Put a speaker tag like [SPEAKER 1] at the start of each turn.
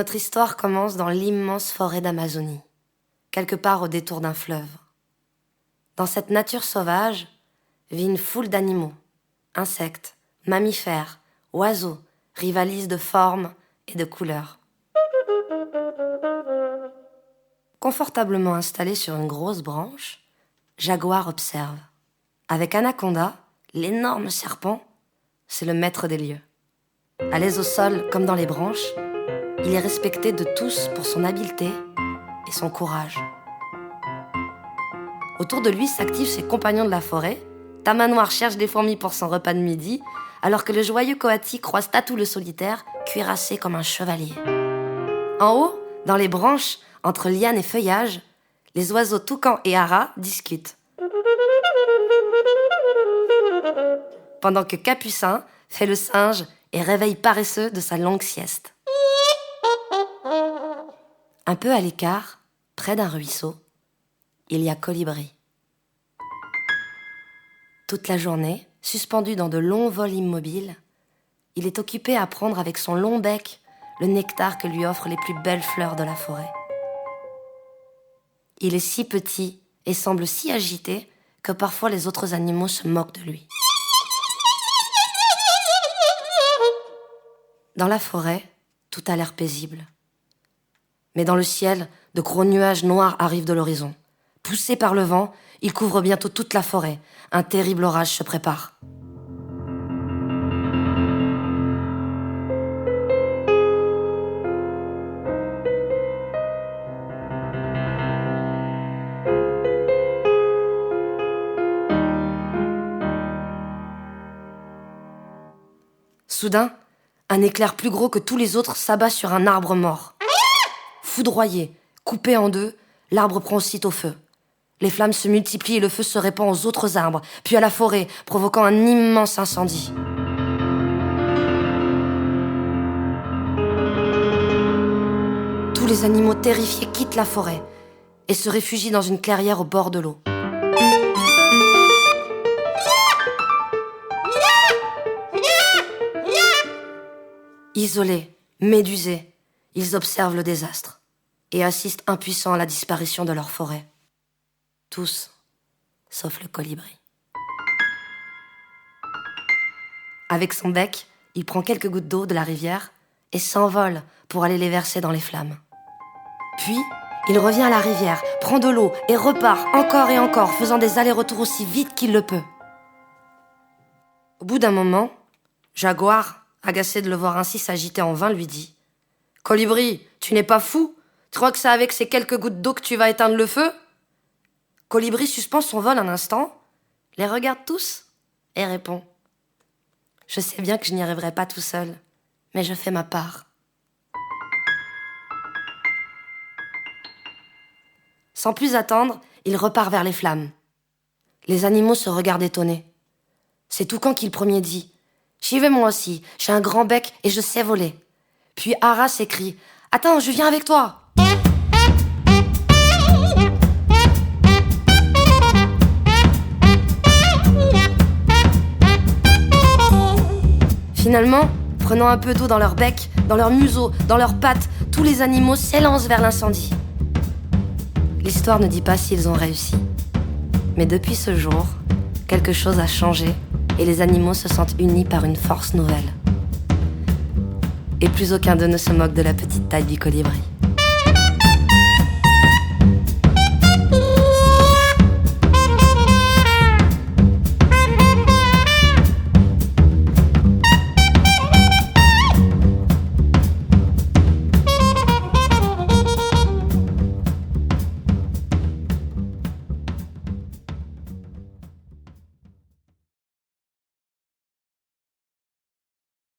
[SPEAKER 1] Notre histoire commence dans l'immense forêt d'Amazonie, quelque part au détour d'un fleuve. Dans cette nature sauvage vit une foule d'animaux, insectes, mammifères, oiseaux, rivalisent de formes et de couleurs. Confortablement installé sur une grosse branche, Jaguar observe. Avec Anaconda, l'énorme serpent, c'est le maître des lieux. À l'aise au sol comme dans les branches, il est respecté de tous pour son habileté et son courage. Autour de lui s'activent ses compagnons de la forêt. Tamanoir cherche des fourmis pour son repas de midi, alors que le joyeux Coati croise Tatou le solitaire, cuirassé comme un chevalier. En haut, dans les branches, entre lianes et feuillages, les oiseaux Toucan et Hara discutent. Pendant que Capucin fait le singe et réveille paresseux de sa longue sieste. Un peu à l'écart, près d'un ruisseau, il y a Colibri. Toute la journée, suspendu dans de longs vols immobiles, il est occupé à prendre avec son long bec le nectar que lui offrent les plus belles fleurs de la forêt. Il est si petit et semble si agité que parfois les autres animaux se moquent de lui. Dans la forêt, tout a l'air paisible. Mais dans le ciel, de gros nuages noirs arrivent de l'horizon. Poussés par le vent, ils couvrent bientôt toute la forêt. Un terrible orage se prépare. Soudain, un éclair plus gros que tous les autres s'abat sur un arbre mort. Foudroyé, coupé en deux, l'arbre prend aussitôt feu. Les flammes se multiplient et le feu se répand aux autres arbres, puis à la forêt, provoquant un immense incendie. Tous les animaux terrifiés quittent la forêt et se réfugient dans une clairière au bord de l'eau. Isolés, médusés, ils observent le désastre et assistent impuissants à la disparition de leur forêt. Tous, sauf le colibri. Avec son bec, il prend quelques gouttes d'eau de la rivière et s'envole pour aller les verser dans les flammes. Puis, il revient à la rivière, prend de l'eau et repart encore et encore, faisant des allers-retours aussi vite qu'il le peut. Au bout d'un moment, Jaguar, agacé de le voir ainsi s'agiter en vain, lui dit « Colibri, tu n'es pas fou? Tu crois que c'est avec ces quelques gouttes d'eau que tu vas éteindre le feu ?» Colibri suspend son vol un instant, les regarde tous et répond « Je sais bien que je n'y arriverai pas tout seul, mais je fais ma part. » Sans plus attendre, il repart vers les flammes. Les animaux se regardent étonnés. C'est Toucan qui le premier dit « J'y vais moi aussi, j'ai un grand bec et je sais voler. » Puis Hara s'écrie « Attends, je viens avec toi !» Finalement, prenant un peu d'eau dans leur bec, dans leur museau, dans leurs pattes, tous les animaux s'élancent vers l'incendie. L'histoire ne dit pas s'ils ont réussi. Mais depuis ce jour, quelque chose a changé et les animaux se sentent unis par une force nouvelle. Et plus aucun d'eux ne se moque de la petite taille du colibri.